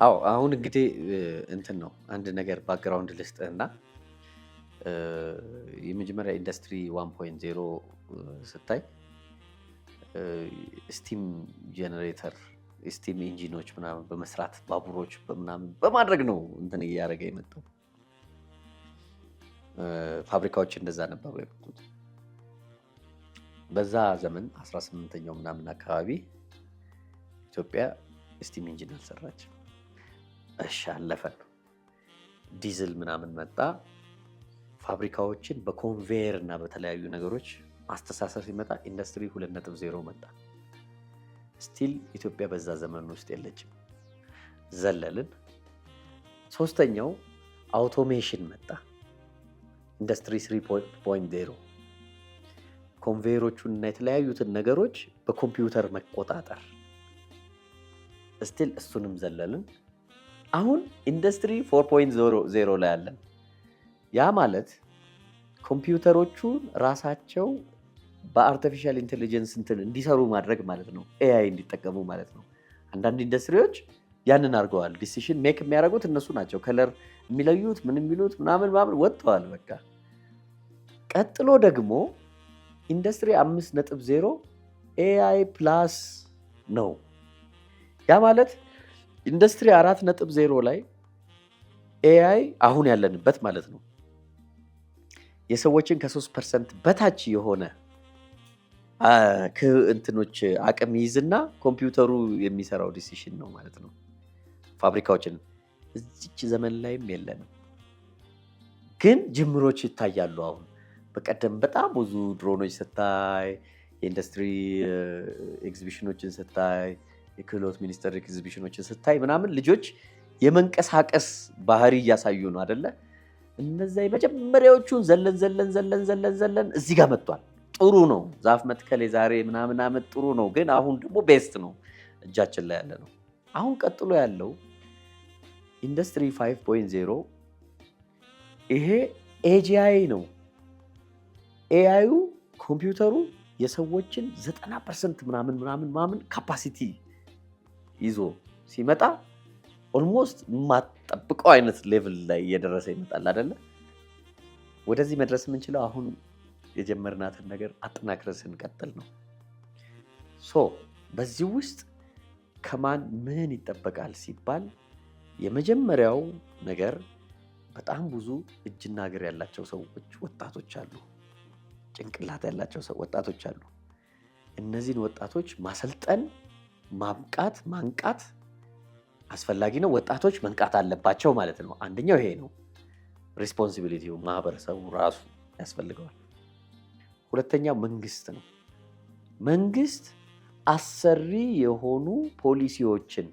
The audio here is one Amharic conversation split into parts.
አዎ አሁን እንግዲህ እንትን ነው አንድ ነገር ባክግራውንድ ልስጥህና የመጀመሪያ ኢንዱስትሪ 1.0 ስታይ ስቲም ጄኔሬተር ስቲም ኢንጂኖች ምናምን በመስራት ባቡሮች በምናምን በማድረግ ነው እንትን እያደረገ የመጣው። ፋብሪካዎች እንደዛ ነበሩ የመጡት። በዛ ዘመን 18ኛው ምናምን አካባቢ ኢትዮጵያ ስቲም ኢንጂን አልሰራችም። እሺ አለፈን። ዲዝል ምናምን መጣ። ፋብሪካዎችን በኮንቬየር እና በተለያዩ ነገሮች ማስተሳሰር ሲመጣ ኢንዱስትሪ 2.0 መጣ። ስቲል ኢትዮጵያ በዛ ዘመን ውስጥ የለችም። ዘለልን። ሶስተኛው አውቶሜሽን መጣ። ኢንዱስትሪ 3.0 ኮንቬየሮቹን እና የተለያዩትን ነገሮች በኮምፒውተር መቆጣጠር። ስቲል እሱንም ዘለልን። አሁን ኢንዱስትሪ 4.0 ላይ አለን። ያ ማለት ኮምፒውተሮቹን ራሳቸው በአርቲፊሻል ኢንቴሊጀንስ እንትን እንዲሰሩ ማድረግ ማለት ነው። ኤአይ እንዲጠቀሙ ማለት ነው። አንዳንድ ኢንዱስትሪዎች ያንን አድርገዋል። ዲሲሽን ሜክ የሚያደርጉት እነሱ ናቸው። ከለር የሚለዩት ምን የሚሉት ምናምን ወጥተዋል። በቃ ቀጥሎ ደግሞ ኢንዱስትሪ 5.0 ኤአይ ፕላስ ነው። ያ ማለት ኢንዱስትሪ 4.0 ላይ ኤአይ አሁን ያለንበት ማለት ነው የሰዎችን ከ3% በታች የሆነ እንትኖች አቅም ይይዝና ኮምፒውተሩ የሚሰራው ዲሲሽን ነው ማለት ነው። ፋብሪካዎችን እዚች ዘመን ላይም የለንም፣ ግን ጅምሮች ይታያሉ። አሁን በቀደም በጣም ብዙ ድሮኖች ስታይ፣ የኢንዱስትሪ ኤግዚቢሽኖችን ስታይ፣ የክህሎት ሚኒስቴር ኤግዚቢሽኖችን ስታይ ምናምን ልጆች የመንቀሳቀስ ባህሪ እያሳዩ ነው አይደለ? እነዛ የመጀመሪያዎቹን ዘለን እዚህ ጋር መጥቷል። ጥሩ ነው። ዛፍ መትከል የዛሬ ምናምን ዓመት ጥሩ ነው፣ ግን አሁን ደግሞ ቤስት ነው፣ እጃችን ላይ ያለ ነው። አሁን ቀጥሎ ያለው ኢንዱስትሪ 5.0 ይሄ ኤጂአይ ነው። ኤአዩ ኮምፒውተሩ የሰዎችን 90% ምናምን ካፓሲቲ ይዞ ሲመጣ ኦልሞስት የማጠብቀው አይነት ሌቭል ላይ እየደረሰ ይመጣል አይደለ? ወደዚህ መድረስ የምንችለው አሁን የጀመርናትን ነገር አጠናክረን ስንቀጥል ነው። በዚህ ውስጥ ከማን ምን ይጠበቃል ሲባል የመጀመሪያው ነገር በጣም ብዙ እጅና እግር ያላቸው ሰዎች ወጣቶች አሉ፣ ጭንቅላት ያላቸው ወጣቶች አሉ። እነዚህን ወጣቶች ማሰልጠን፣ ማንቃት አስፈላጊ ነው። ወጣቶች መንቃት አለባቸው ማለት ነው። አንደኛው ይሄ ነው። ሪስፖንሲቢሊቲው ማህበረሰቡ ራሱ ያስፈልገዋል። ሁለተኛው መንግስት ነው። መንግስት አሰሪ የሆኑ ፖሊሲዎችን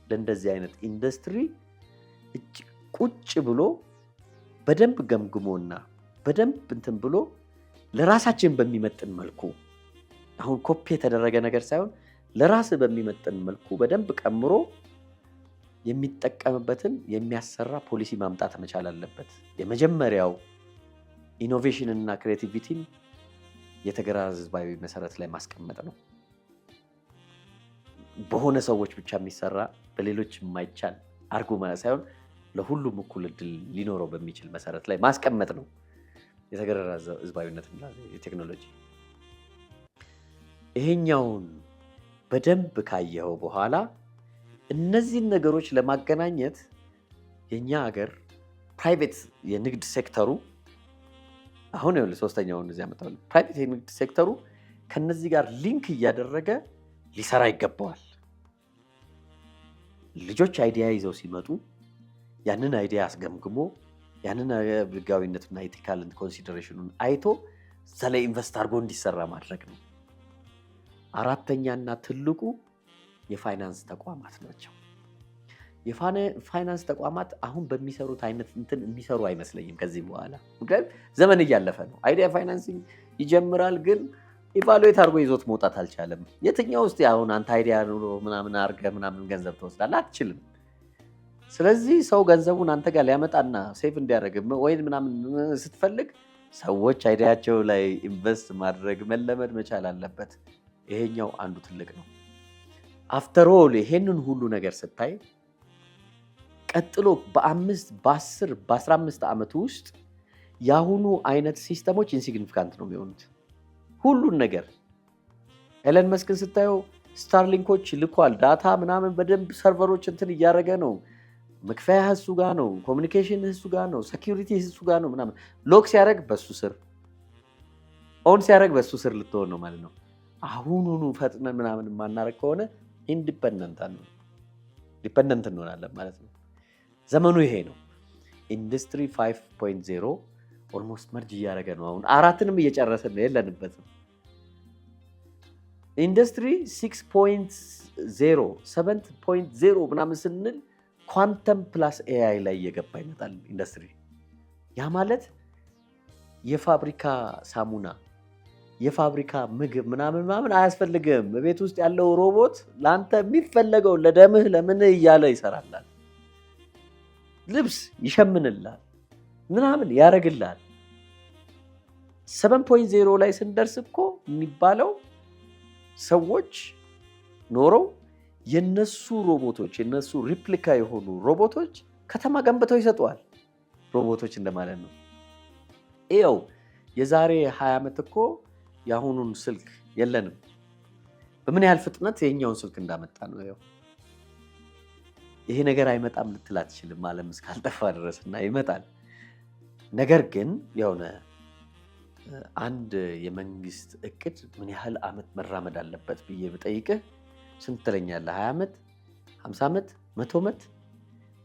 ለእንደዚህ አይነት ኢንዱስትሪ ቁጭ ብሎ በደንብ ገምግሞና በደንብ እንትን ብሎ ለራሳችን በሚመጥን መልኩ አሁን ኮፒ የተደረገ ነገር ሳይሆን ለራስ በሚመጥን መልኩ በደንብ ቀምሮ የሚጠቀምበትን የሚያሰራ ፖሊሲ ማምጣት መቻል አለበት። የመጀመሪያው ኢኖቬሽን እና ክሬቲቪቲን የተገራዝ ህዝባዊ መሰረት ላይ ማስቀመጥ ነው። በሆነ ሰዎች ብቻ የሚሰራ በሌሎች የማይቻል አርጎ ማለት ሳይሆን ለሁሉም እኩል እድል ሊኖረው በሚችል መሰረት ላይ ማስቀመጥ ነው የተገራዝ ህዝባዊነትና የቴክኖሎጂ። ይሄኛውን በደንብ ካየኸው በኋላ እነዚህን ነገሮች ለማገናኘት የኛ ሀገር ፕራይቬት የንግድ ሴክተሩ አሁን ይኸውልህ ሶስተኛውን እዚህ አመጣው። ፕራይቬት የንግድ ሴክተሩ ከነዚህ ጋር ሊንክ እያደረገ ሊሰራ ይገባዋል። ልጆች አይዲያ ይዘው ሲመጡ ያንን አይዲያ አስገምግሞ ያንን ህጋዊነትና ኢቲካል ኮንሲደሬሽኑን አይቶ እዛ ላይ ኢንቨስት አድርጎ እንዲሰራ ማድረግ ነው። አራተኛና ትልቁ የፋይናንስ ተቋማት ናቸው። የፋይናንስ ተቋማት አሁን በሚሰሩት አይነት እንትን የሚሰሩ አይመስለኝም ከዚህ በኋላ። ምክንያቱም ዘመን እያለፈ ነው። አይዲያ ፋይናንሲንግ ይጀምራል፣ ግን ኢቫሉዌት አድርጎ ይዞት መውጣት አልቻለም። የትኛው ውስጥ አሁን አንተ አይዲያ ኑሮ ምናምን አድርገህ ምናምን ገንዘብ ትወስዳለህ? አትችልም። ስለዚህ ሰው ገንዘቡን አንተ ጋር ሊያመጣና ሴቭ እንዲያደርግ ወይ ምናምን ስትፈልግ ሰዎች አይዲያቸው ላይ ኢንቨስት ማድረግ መለመድ መቻል አለበት። ይሄኛው አንዱ ትልቅ ነው። አፍተር ኦል ይሄንን ሁሉ ነገር ስታይ ቀጥሎ በ5 በ10 በ15 ዓመት ውስጥ ያሁኑ አይነት ሲስተሞች ኢንሲግኒፊካንት ነው የሚሆኑት። ሁሉን ነገር ኤለን መስክን ስታየው ስታርሊንኮች ልኳል፣ ዳታ ምናምን በደንብ ሰርቨሮች እንትን እያደረገ ነው። መክፈያ እሱ ጋር ነው፣ ኮሚኒኬሽን እሱ ጋር ነው፣ ሴኪሪቲ እሱ ጋር ነው ምናምን። ሎክ ሲያደርግ በሱ ስር፣ ኦን ሲያደርግ በሱ ስር ልትሆን ነው ማለት ነው። አሁኑኑ ፈጥነን ምናምን የማናደርግ ከሆነ ዲፐንደንት እንሆናለን ማለት ነው። ዘመኑ ይሄ ነው። ኢንዱስትሪ 5.0 ኦልሞስት መርጅ እያደረገ ነው። አሁን 4ንም እየጨረስን ነው፣ የለንበትም። ኢንዱስትሪ 6.0 7.0 ምናምን ስንል ኳንተም ፕላስ ኤአይ ላይ እየገባ ይመጣል ኢንዱስትሪ። ያ ማለት የፋብሪካ ሳሙና፣ የፋብሪካ ምግብ ምናምን አያስፈልግም። ቤት ውስጥ ያለው ሮቦት ለአንተ የሚፈለገው ለደምህ ለምን እያለ ይሰራላል፣ ልብስ ይሸምንላል፣ ምናምን ያደርግላል። 7.0 ላይ ስንደርስ እኮ የሚባለው ሰዎች ኖረው የነሱ ሮቦቶች የነሱ ሪፕሊካ የሆኑ ሮቦቶች ከተማ ገንብተው ይሰጠዋል። ሮቦቶች እንደማለት ነው። ይኸው የዛሬ 20 ዓመት እኮ የአሁኑን ስልክ የለንም። በምን ያህል ፍጥነት የኛውን ስልክ እንዳመጣ ነው። ይኸው ይሄ ነገር አይመጣም ልትል አትችልም፣ ዓለም እስካልጠፋ ድረስ እና ይመጣል። ነገር ግን የሆነ አንድ የመንግስት እቅድ ምን ያህል ዓመት መራመድ አለበት ብዬ ብጠይቅህ ስንት ትለኛለህ? 20 ዓመት፣ 50 ዓመት፣ 100 ዓመት?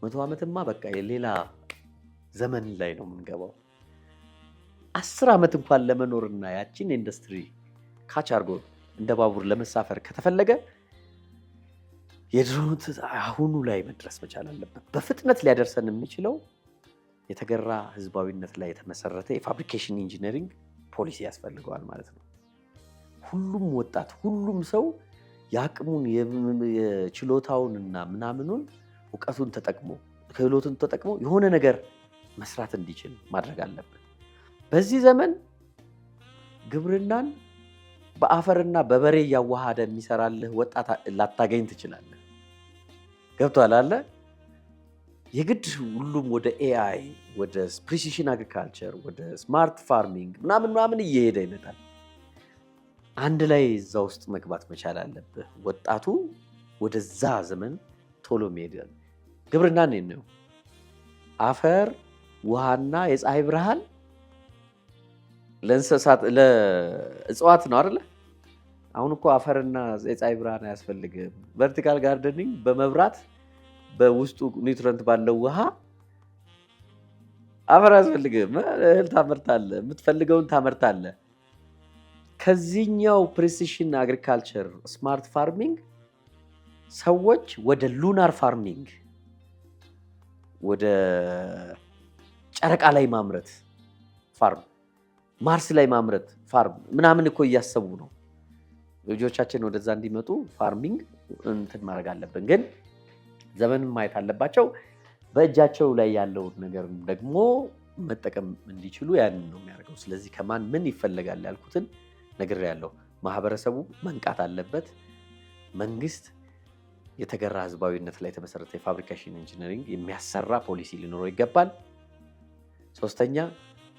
100 ዓመትማ በቃ የሌላ ዘመን ላይ ነው የምንገባው። 10 ዓመት እንኳን ለመኖርና ያችን ኢንዱስትሪ ካች አድርጎ እንደ ባቡር ለመሳፈር ከተፈለገ የድሮውን አሁኑ ላይ መድረስ መቻል አለበት። በፍጥነት ሊያደርሰን የሚችለው የተገራ ህዝባዊነት ላይ የተመሰረተ የፋብሪኬሽን ኢንጂነሪንግ ፖሊሲ ያስፈልገዋል ማለት ነው። ሁሉም ወጣት፣ ሁሉም ሰው የአቅሙን የችሎታውንና ምናምኑን እውቀቱን ተጠቅሞ ክህሎቱን ተጠቅሞ የሆነ ነገር መስራት እንዲችል ማድረግ አለብን። በዚህ ዘመን ግብርናን በአፈርና በበሬ እያዋሃደ የሚሰራልህ ወጣት ላታገኝ ትችላለህ። ገብቷል አለ። የግድ ሁሉም ወደ ኤአይ፣ ወደ ፕሪሲሽን አግሪካልቸር፣ ወደ ስማርት ፋርሚንግ ምናምን እየሄደ ይመጣል። አንድ ላይ እዛ ውስጥ መግባት መቻል አለብህ። ወጣቱ ወደዛ ዘመን ቶሎ መሄድ። ግብርና ነው አፈር፣ ውሃና የፀሐይ ብርሃን ለእንስሳት ለእጽዋት ነው አይደለ? አሁን እኮ አፈርና የፀሐይ ብርሃን አያስፈልግም። ቨርቲካል ጋርደኒንግ በመብራት በውስጡ ኒውትረንት ባለው ውሃ አፈር አያስፈልግም። እህል ታመርታለህ፣ የምትፈልገውን ታመርታለህ። ከዚህኛው ፕሪሲሽን አግሪካልቸር ስማርት ፋርሚንግ ሰዎች ወደ ሉናር ፋርሚንግ፣ ወደ ጨረቃ ላይ ማምረት ፋርም፣ ማርስ ላይ ማምረት ፋርም ምናምን እኮ እያሰቡ ነው። ልጆቻችን ወደዛ እንዲመጡ ፋርሚንግ እንትን ማድረግ አለብን። ግን ዘመንን ማየት አለባቸው። በእጃቸው ላይ ያለውን ነገር ደግሞ መጠቀም እንዲችሉ ያንን ነው የሚያደርገው። ስለዚህ ከማን ምን ይፈለጋል ያልኩትን ነግሬያለሁ። ማህበረሰቡ መንቃት አለበት። መንግስት የተገራ ህዝባዊነት ላይ የተመሰረተ የፋብሪኬሽን ኢንጂነሪንግ የሚያሰራ ፖሊሲ ሊኖረው ይገባል። ሶስተኛ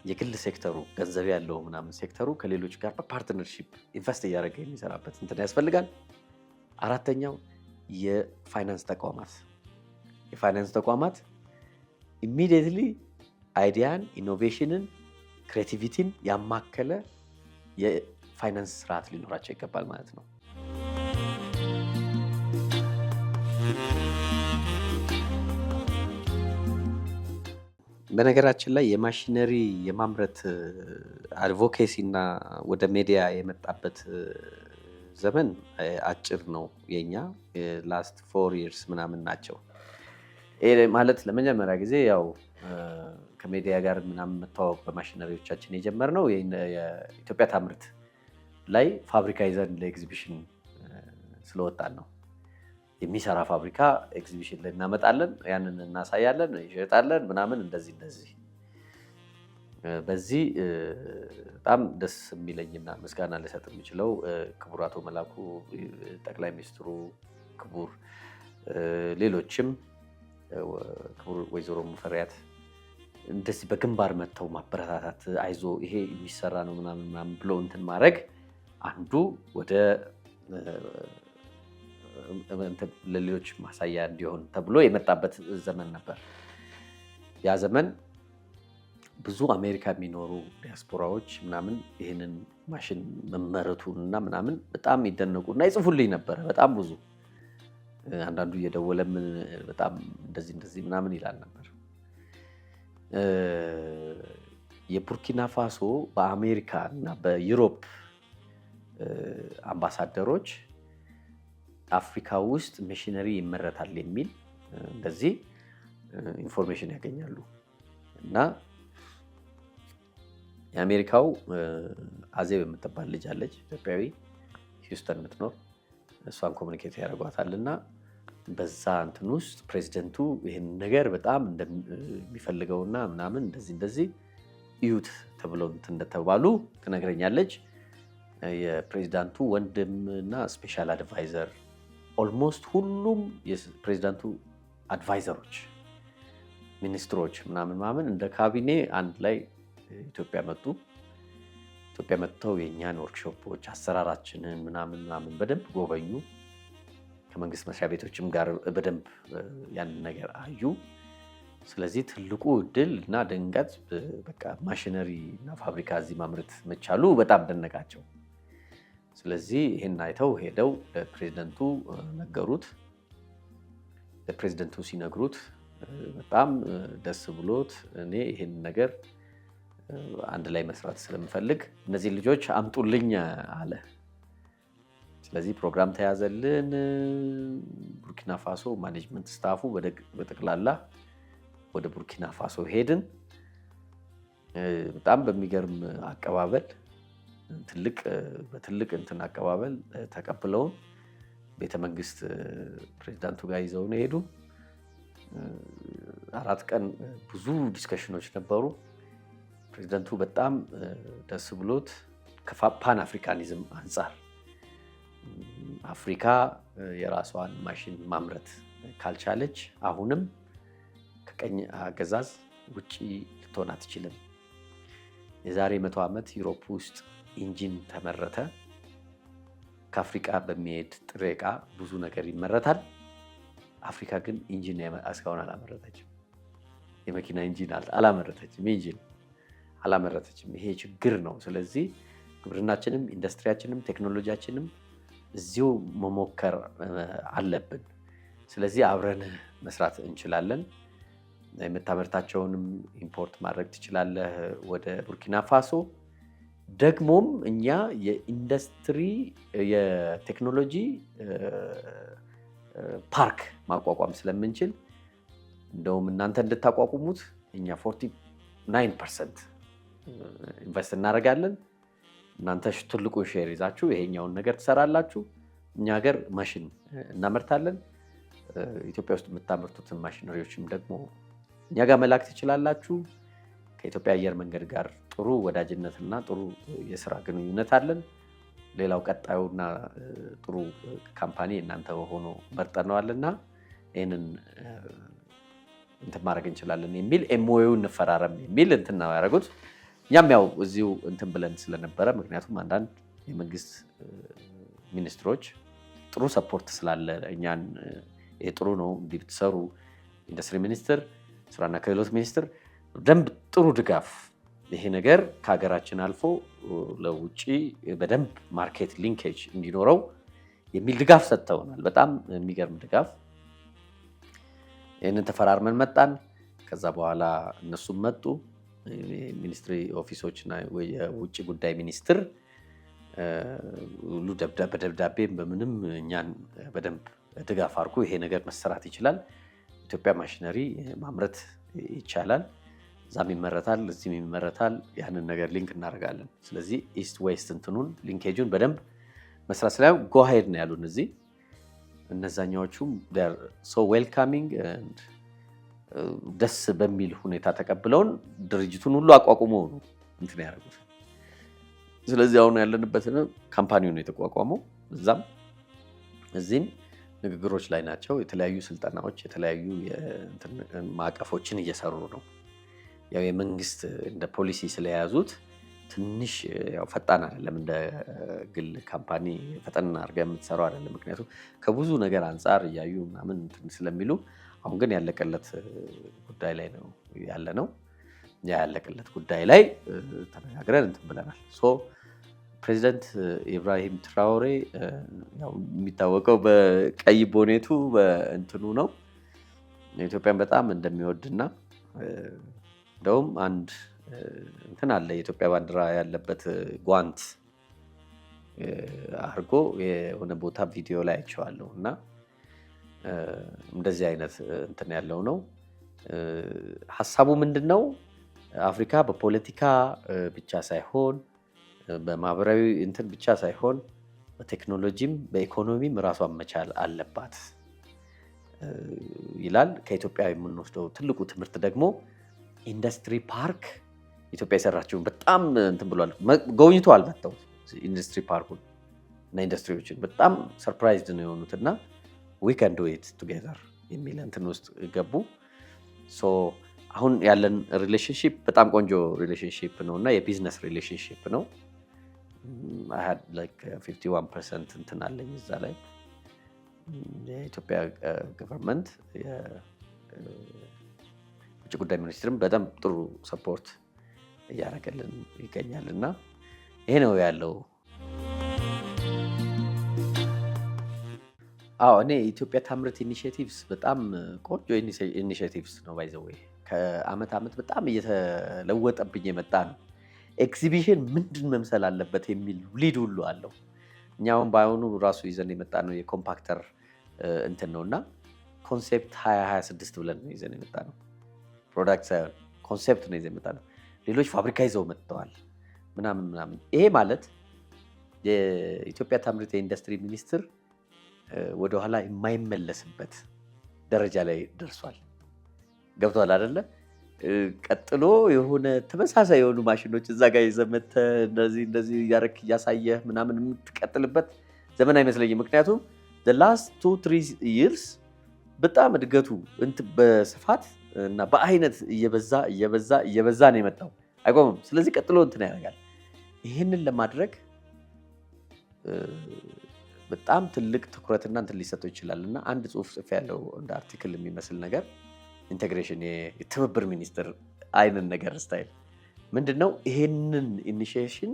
የግል ሴክተሩ ገንዘብ ያለው ምናምን ሴክተሩ ከሌሎች ጋር በፓርትነርሺፕ ኢንቨስት እያደረገ የሚሰራበት እንትን ያስፈልጋል። አራተኛው የፋይናንስ ተቋማት ኢሚዲየትሊ አይዲያን፣ ኢኖቬሽንን፣ ክሬቲቪቲን ያማከለ የፋይናንስ ስርዓት ሊኖራቸው ይገባል ማለት ነው። በነገራችን ላይ የማሽነሪ የማምረት አድቮኬሲ እና ወደ ሚዲያ የመጣበት ዘመን አጭር ነው። የኛ ላስት 4 years ምናምን ናቸው። ይሄ ማለት ለመጀመሪያ ጊዜ ያው ከሚዲያ ጋር ምናምን መተዋወቅ በማሽነሪዎቻችን የጀመርነው የኢትዮጵያ ታምርት ላይ ፋብሪካ ይዘን ለኤግዚቢሽን ስለወጣን ነው። የሚሰራ ፋብሪካ ኤግዚቢሽን ላይ እናመጣለን፣ ያንን እናሳያለን፣ ይሸጣለን ምናምን እንደዚህ። በዚህ በጣም ደስ የሚለኝና ምስጋና ልሰጥ የሚችለው ክቡር አቶ መላኩ፣ ጠቅላይ ሚኒስትሩ ክቡር፣ ሌሎችም ክቡር ወይዘሮ ሙፈሪያት እንደዚህ በግንባር መተው ማበረታታት አይዞ ይሄ የሚሰራ ነው ምናምን ብሎ እንትን ማድረግ አንዱ ወደ ለሌሎች ማሳያ እንዲሆን ተብሎ የመጣበት ዘመን ነበር። ያ ዘመን ብዙ አሜሪካ የሚኖሩ ዲያስፖራዎች ምናምን ይህንን ማሽን መመረቱንና ምናምን በጣም ይደነቁና ይጽፉልኝ ነበር። በጣም ብዙ አንዳንዱ እየደወለም በጣም እንደዚህ ምናምን ይላል ነበር። የቡርኪና ፋሶ በአሜሪካ እና በዩሮፕ አምባሳደሮች አፍሪካ ውስጥ ማሽነሪ ይመረታል የሚል እንደዚህ ኢንፎርሜሽን ያገኛሉ እና የአሜሪካው አዜብ የምትባል ልጅ አለች፣ ኢትዮጵያዊ ሂውስተን የምትኖር እሷን ኮሙኒኬት ያደርጓታልና በዛ እንትን ውስጥ ፕሬዚደንቱ ይህን ነገር በጣም እንደሚፈልገውና ምናምን እንደዚህ እዩት ተብለው እንደተባሉ ትነግረኛለች። የፕሬዚዳንቱ ወንድምና ስፔሻል አድቫይዘር ኦልሞስት ሁሉም የፕሬዚዳንቱ አድቫይዘሮች ሚኒስትሮች ምናምን እንደ ካቢኔ አንድ ላይ ኢትዮጵያ መጡ። ኢትዮጵያ መጥተው የእኛን ወርክሾፖች አሰራራችንን ምናምን በደንብ ጎበኙ። ከመንግስት መስሪያ ቤቶችም ጋር በደንብ ያን ነገር አዩ። ስለዚህ ትልቁ እድል እና ድንገት በቃ ማሽነሪ እና ፋብሪካ እዚህ ማምረት መቻሉ በጣም ደነቃቸው። ስለዚህ ይሄን አይተው ሄደው ለፕሬዝዳንቱ ነገሩት። ለፕሬዝዳንቱ ሲነግሩት በጣም ደስ ብሎት እኔ ይሄን ነገር አንድ ላይ መስራት ስለምፈልግ እነዚህ ልጆች አምጡልኝ አለ። ስለዚህ ፕሮግራም ተያዘልን። ቡርኪና ፋሶ ማኔጅመንት ስታፉ በጠቅላላ ወደ ቡርኪና ፋሶ ሄድን። በጣም በሚገርም አቀባበል በትልቅ እንትን አቀባበል ተቀብለውን ቤተመንግስት ፕሬዝዳንቱ ጋር ይዘውን ሄዱ። 4 ቀን ብዙ ዲስከሽኖች ነበሩ። ፕሬዝዳንቱ በጣም ደስ ብሎት ከፓን አፍሪካኒዝም አንጻር አፍሪካ የራሷን ማሽን ማምረት ካልቻለች አሁንም ከቀኝ አገዛዝ ውጪ ልትሆን አትችልም። የዛሬ 100 ዓመት ዩሮፕ ውስጥ ኢንጂን ተመረተ። ከአፍሪካ በሚሄድ ጥሬ ዕቃ ብዙ ነገር ይመረታል። አፍሪካ ግን ኢንጂን እስካሁን አላመረተችም። የመኪና ኢንጂን አላመረተችም። ኢንጂን አላመረተችም። ይሄ ችግር ነው። ስለዚህ ግብርናችንም ኢንዱስትሪያችንም ቴክኖሎጂያችንም እዚሁ መሞከር አለብን። ስለዚህ አብረን መስራት እንችላለን። የምታመርታቸውንም ኢምፖርት ማድረግ ትችላለህ ወደ ቡርኪና ፋሶ። ደግሞም እኛ የኢንዱስትሪ የቴክኖሎጂ ፓርክ ማቋቋም ስለምንችል እንደውም እናንተ እንድታቋቁሙት እኛ 49% ኢንቨስት እናደርጋለን። እናንተ ትልቁ ሼር ይዛችሁ ይሄኛውን ነገር ትሰራላችሁ። እኛ ሀገር ማሽን እናመርታለን። ኢትዮጵያ ውስጥ የምታመርቱትን ማሽነሪዎችም ደግሞ እኛ ጋር መላክ ትችላላችሁ። ከኢትዮጵያ አየር መንገድ ጋር ጥሩ ወዳጅነትና ጥሩ የስራ ግንኙነት አለን። ሌላው ቀጣዩና ጥሩ ካምፓኒ እናንተ ሆኖ መርጠነዋልና ይህንን እንትን ማድረግ እንችላለን የሚል ኤምኦዩ እንፈራረም የሚል እንትን ነው ያደረጉት። እኛም ያው እዚሁ እንትን ብለን ስለነበረ ምክንያቱም አንዳንድ የመንግስት ሚኒስትሮች ጥሩ ሰፖርት ስላለ እኛን ይሄ ጥሩ ነው እንዲህ ብትሰሩ፣ ኢንዱስትሪ ሚኒስትር፣ ስራና ክህሎት ሚኒስትር ደንብ ጥሩ ድጋፍ ይሄ ነገር ከሀገራችን አልፎ ለውጪ በደንብ ማርኬት ሊንኬጅ እንዲኖረው የሚል ድጋፍ ሰጥተውናል። በጣም የሚገርም ድጋፍ። ይህንን ተፈራርመን መጣን። ከዛ በኋላ እነሱም መጡ። ሚኒስትሪ ኦፊሶች እና የውጭ ጉዳይ ሚኒስትር ሁሉ በደብዳቤም በምንም እኛን በደንብ ድጋፍ አድርጎ ይሄ ነገር መሰራት ይችላል፣ ኢትዮጵያ ማሽነሪ ማምረት ይቻላል፣ እዛም ይመረታል እዚህም ይመረታል፣ ያንን ነገር ሊንክ እናደርጋለን። ስለዚህ ኢስት ዌስት እንትኑን ሊንኬጁን በደንብ መስራት ስላዩ ጎሄድ ነው ያሉን። እዚህ እነዛኛዎቹም ሶ ዌልካሚንግ ደስ በሚል ሁኔታ ተቀብለውን ድርጅቱን ሁሉ አቋቁመው ነው እንትን ያደርጉት። ስለዚህ አሁን ያለንበት ካምፓኒው ነው የተቋቋመው እዛም እዚህም ንግግሮች ላይ ናቸው። የተለያዩ ስልጠናዎች፣ የተለያዩ ማዕቀፎችን እየሰሩ ነው። ያው የመንግስት እንደ ፖሊሲ ስለያዙት ትንሽ ያው ፈጣን አይደለም፣ እንደ ግል ካምፓኒ ፈጠን አድርገህ የምትሰራው አይደለም። ምክንያቱም ከብዙ ነገር አንጻር እያዩ ምናምን ስለሚሉ፣ አሁን ግን ያለቀለት ጉዳይ ላይ ነው ያለ ነው። ያለቀለት ጉዳይ ላይ ተነጋግረን እንትን ብለናል። ፕሬዚደንት ኢብራሂም ትራኦሬ ያው የሚታወቀው በቀይ ቦኔቱ በእንትኑ ነው። ኢትዮጵያን በጣም እንደሚወድና እንደውም አንድ እንትን አለ የኢትዮጵያ ባንዲራ ያለበት ጓንት አድርጎ የሆነ ቦታ ቪዲዮ ላይ አይቼዋለሁ እና እንደዚህ አይነት እንትን ያለው ነው። ሀሳቡ ምንድን ነው? አፍሪካ በፖለቲካ ብቻ ሳይሆን በማህበራዊ እንትን ብቻ ሳይሆን በቴክኖሎጂም በኢኮኖሚም ራሷን መቻል አለባት ይላል። ከኢትዮጵያ የምንወስደው ትልቁ ትምህርት ደግሞ ኢንዱስትሪ ፓርክ ኢትዮጵያ የሰራችውን በጣም እንትን ብሏል። ጎብኝተዋል መጥተው ኢንዱስትሪ ፓርኩን እና ኢንዱስትሪዎችን በጣም ሰርፕራይዝድ ነው የሆኑት እና ዊ ካን ዱ ኢት ቱጌዘር የሚል እንትን ውስጥ ገቡ። አሁን ያለን ሪሌሽንሺፕ በጣም ቆንጆ ሪሌሽንሺፕ ነው እና የቢዝነስ ሪሌሽንሺፕ ነው። I had like 51% እንትን አለኝ እዛ ላይ። የኢትዮጵያ ገቨርንመንት የውጭ ጉዳይ ሚኒስትርም በጣም ጥሩ ሰፖርት እያደረገልን ይገኛል እና ይሄ ነው ያለው። እኔ ኢትዮጵያ ታምርት ኢኒሼቲቭስ በጣም ቆንጆ ኢኒሼቲቭስ ነው። ባይ ዘ ዌይ ከአመት ዓመት በጣም እየተለወጠብኝ የመጣ ነው። ኤግዚቢሽን ምንድን መምሰል አለበት የሚል ሊድ ሁሉ አለው። እኛውን ባይሆኑ ራሱ ይዘን የመጣ ነው የኮምፓክተር እንትን ነው እና ኮንሴፕት 2026 ብለን ነው ይዘን የመጣ ነው። ፕሮዳክት ሳይሆን ኮንሴፕት ነው ይዘን የመጣ ነው። ሌሎች ፋብሪካ ይዘው መጥተዋል ምናምን። ይሄ ማለት የኢትዮጵያ ታምርት የኢንዱስትሪ ሚኒስትር ወደኋላ የማይመለስበት ደረጃ ላይ ደርሷል። ገብቷል አይደለ? ቀጥሎ የሆነ ተመሳሳይ የሆኑ ማሽኖች እዛ ጋር ይዘህ መተህ እንደዚህ እያደረክ እያሳየህ ምናምን የምትቀጥልበት ዘመን አይመስለኝም። ምክንያቱም the last 2-3 years በጣም እድገቱ በስፋት እና በአይነት እየበዛ ነው የመጣው፣ አይቆምም። ስለዚህ ቀጥሎ እንትን ያደርጋል። ይህንን ለማድረግ በጣም ትልቅ ትኩረትና እንትን ሊሰጠው ይችላል እና አንድ ጽሁፍ ጽፌያለሁ እንደ አርቲክል የሚመስል ነገር ኢንቴግሬሽን የትብብር ሚኒስትር አይነት ነገር ስታይል ምንድነው? ይሄንን ኢኒሺዬሽን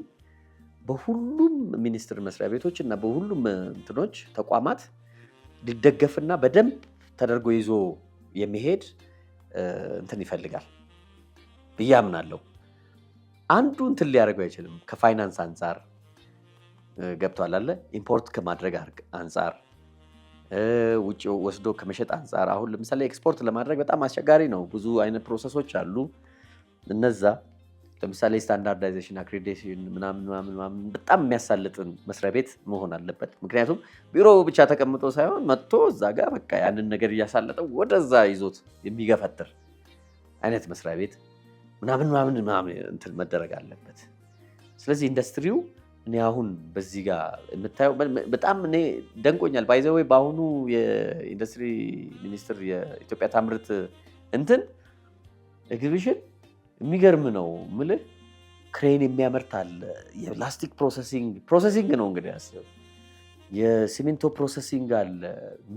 በሁሉም ሚኒስትር መስሪያ ቤቶች እና በሁሉም እንትኖች ተቋማት ሊደገፍና በደንብ ተደርጎ ይዞ የሚሄድ እንትን ይፈልጋል ብዬ አምናለሁ። አንዱ እንትን ሊያደርገው አይችልም። ከፋይናንስ አንጻር ገብቷል አለ ኢምፖርት ከማድረግ አንጻር ውጭ ወስዶ ከመሸጥ አንጻር አሁን ለምሳሌ ኤክስፖርት ለማድረግ በጣም አስቸጋሪ ነው። ብዙ አይነት ፕሮሰሶች አሉ። እነዛ ለምሳሌ ስታንዳርዳይዜሽን፣ አክሬዲቴሽን ምናምን በጣም የሚያሳልጥን መስሪያ ቤት መሆን አለበት። ምክንያቱም ቢሮ ብቻ ተቀምጦ ሳይሆን መጥቶ እዛ ጋር በቃ ያንን ነገር እያሳለጠው ወደዛ ይዞት የሚገፈትር አይነት መስሪያ ቤት ምናምን እንትን መደረግ አለበት። ስለዚህ ኢንዱስትሪው እኔ አሁን በዚህ ጋር የምታየው በጣም እኔ ደንቆኛል። ባይ ዘ ዌይ በአሁኑ የኢንዱስትሪ ሚኒስትር የኢትዮጵያ ታምርት እንትን ኤግዚቢሽን የሚገርም ነው የምልህ። ክሬን የሚያመርት አለ፣ የፕላስቲክ ፕሮሰሲንግ ነው እንግዲህ ያስብ፣ የሲሚንቶ ፕሮሰሲንግ አለ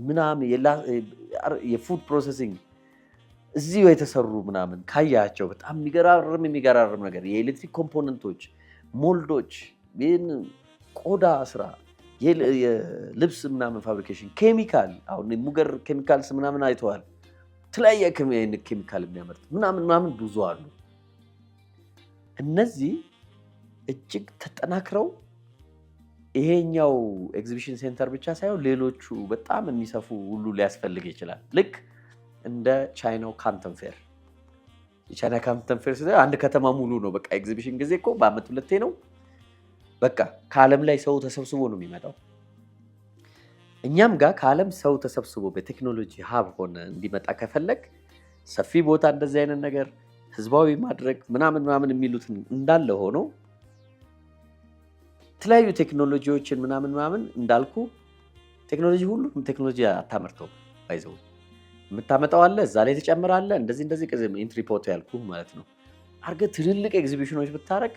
ምናምን፣ የፉድ ፕሮሰሲንግ እዚሁ የተሰሩ ምናምን ካያቸው በጣም የሚገራርም ነገር፣ የኤሌክትሪክ ኮምፖነንቶች፣ ሞልዶች፣ ቆዳ ስራ፣ የልብስ ምናምን ፋብሪኬሽን፣ ኬሚካል አሁን ሙገር ኬሚካልስ ምናምን አይተዋል። የተለያየ ኬሚካል የሚያመርት ምናምን ብዙ አሉ። እነዚህ እጅግ ተጠናክረው ይሄኛው ኤግዚቢሽን ሴንተር ብቻ ሳይሆን ሌሎቹ በጣም የሚሰፉ ሁሉ ሊያስፈልግ ይችላል። ልክ እንደ ቻይናው ካንተን ፌር። የቻይና ካንተን ፌር አንድ ከተማ ሙሉ ነው። በቃ ኤግዚቢሽን ጊዜ እኮ በአመት 2 ነው። በቃ ከዓለም ላይ ሰው ተሰብስቦ ነው የሚመጣው። እኛም ጋር ከዓለም ሰው ተሰብስቦ በቴክኖሎጂ ሀብ ሆነ እንዲመጣ ከፈለግ ሰፊ ቦታ እንደዚህ አይነት ነገር ህዝባዊ ማድረግ ምናምን የሚሉትን እንዳለ ሆኖ የተለያዩ ቴክኖሎጂዎችን ምናምን እንዳልኩ ቴክኖሎጂ ሁሉም ቴክኖሎጂ አታመርተውም። ባይዘው የምታመጣው አለ፣ እዛ ላይ ትጨምራለህ። እንደዚህ ኢንትሪ ፖት ያልኩህ ማለት ነው አድርገህ ትልልቅ ኤግዚቢሽኖች ብታረግ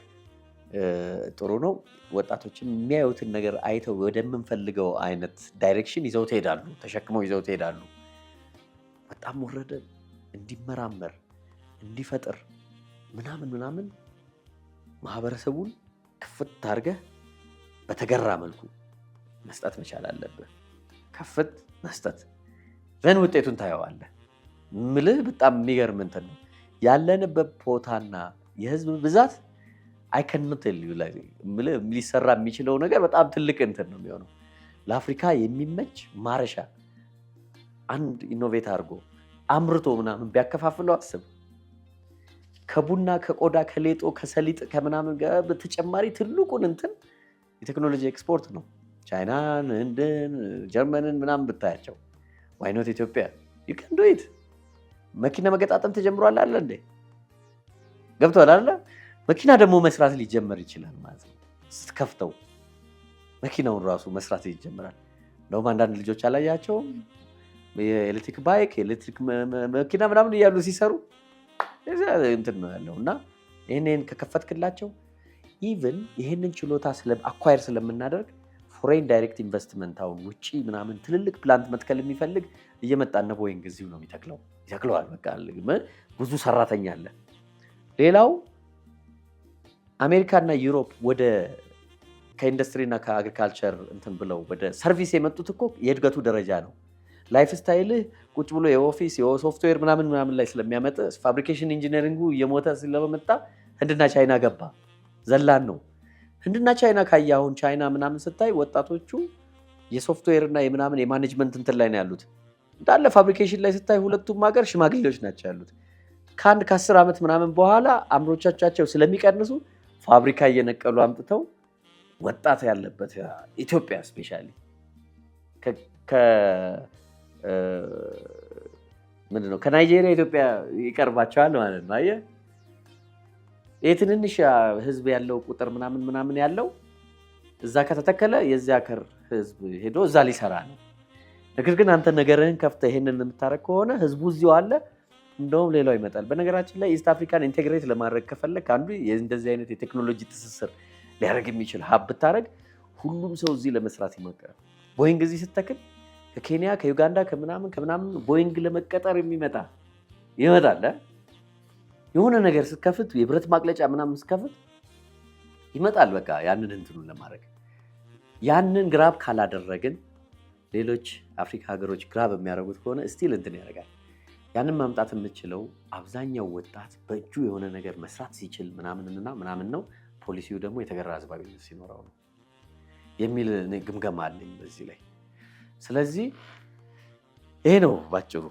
ጥሩ ነው። ወጣቶችን የሚያዩትን ነገር አይተው ወደምንፈልገው አይነት ዳይሬክሽን ይዘው ትሄዳሉ፣ ተሸክመው ይዘው ትሄዳሉ። በጣም ወረደ እንዲመራመር እንዲፈጥር ምናምን ማህበረሰቡን ክፍት አድርገህ በተገራ መልኩ መስጠት መቻል አለብህ። ከፍት መስጠት ዘን ውጤቱን ታየዋለህ። ምልህ በጣም የሚገርም እንትን ነው ያለንበት ቦታና የህዝብ ብዛት አይከንት ሊሰራ የሚችለው ነገር በጣም ትልቅ እንትን ነው የሚሆነው። ለአፍሪካ የሚመች ማረሻ አንድ ኢኖቬት አድርጎ አምርቶ ምናምን ቢያከፋፍለው አስብ። ከቡና ከቆዳ ከሌጦ ከሰሊጥ ከምናምን ጋር በተጨማሪ ትልቁን እንትን የቴክኖሎጂ ኤክስፖርት ነው። ቻይናን፣ ህንድን፣ ጀርመንን ምናምን ብታያቸው ዋይኖት ኢትዮጵያ ይከንዶይት መኪና መገጣጠም ተጀምሯል አለ እንዴ? ገብቷል አለ። መኪና ደግሞ መስራት ሊጀመር ይችላል ማለት ነው። ስትከፍተው መኪናውን ራሱ መስራት ይጀምራል። እንደውም አንዳንድ ልጆች አላያቸውም የኤሌክትሪክ ባይክ የኤሌክትሪክ መኪና ምናምን እያሉ ሲሰሩ እንትን ነው ያለው። እና ይህንን ከከፈትክላቸው ኢቭን ይህንን ችሎታ አኳየር ስለምናደርግ ፎሬን ዳይሬክት ኢንቨስትመንት አሁን ውጭ ምናምን ትልልቅ ፕላንት መትከል የሚፈልግ እየመጣ ነው። ቦይንግ እዚሁ ነው ይተክለዋል። በቃ ብዙ ሰራተኛ አለ። ሌላው አሜሪካና ዩሮፕ ወደ ከኢንዱስትሪና ከአግሪካልቸር እንትን ብለው ወደ ሰርቪስ የመጡት እኮ የእድገቱ ደረጃ ነው። ላይፍ ስታይልህ ቁጭ ብሎ የኦፊስ የሶፍትዌር ምናምን ላይ ስለሚያመጥ ፋብሪኬሽን ኢንጂነሪንጉ እየሞተ ስለመጣ ህንድና ቻይና ገባ። ዘላን ነው። ህንድና ቻይና ካየ አሁን ቻይና ምናምን ስታይ ወጣቶቹ የሶፍትዌር እና የምናምን የማኔጅመንት እንትን ላይ ነው ያሉት። እንዳለ ፋብሪኬሽን ላይ ስታይ ሁለቱም ሀገር ሽማግሌዎች ናቸው ያሉት። ከ10 ዓመት ምናምን በኋላ አምሮቻቸው ስለሚቀንሱ ፋብሪካ እየነቀሉ አምጥተው ወጣት ያለበት ኢትዮጵያ ስፔሻሊ ምንድነው ከናይጄሪያ ኢትዮጵያ ይቀርባቸዋል ማለት ነው። አየህ ይህ ትንንሽ ህዝብ ያለው ቁጥር ምናምን ያለው እዛ ከተተከለ የዚያ ሀገር ህዝብ ሄዶ እዛ ሊሰራ ነው። ነገር ግን አንተ ነገርህን ከፍተህ ይሄንን የምታረግ ከሆነ ህዝቡ እዚሁ አለ፣ እንደውም ሌላው ይመጣል። በነገራችን ላይ ኢስት አፍሪካን ኢንቴግሬት ለማድረግ ከፈለክ አንዱ እንደዚህ አይነት የቴክኖሎጂ ትስስር ሊያደርግ የሚችል ሀብ ብታረግ ሁሉም ሰው እዚህ ለመስራት ይሞክራል። ቦይንግ እዚህ ስትተክል ከኬንያ ከዩጋንዳ ከምናምን ቦይንግ ለመቀጠር ይመጣል። የሆነ ነገር ስትከፍት የብረት ማቅለጫ ምናምን ስትከፍት ይመጣል። በቃ ያንን እንትኑን ለማድረግ ያንን ግራብ ካላደረግን ሌሎች አፍሪካ ሀገሮች ግራብ የሚያደርጉት ከሆነ ስቲል እንትን ያደርጋል። ያንን ማምጣት የምችለው አብዛኛው ወጣት በእጁ የሆነ ነገር መስራት ሲችል ምናምን ነው። ፖሊሲው ደግሞ የተገራ ህዝባዊነት ሲኖረው ነው የሚል ግምገማ አለኝ በዚህ ላይ። ስለዚህ ይሄ ነው ባጭሩ።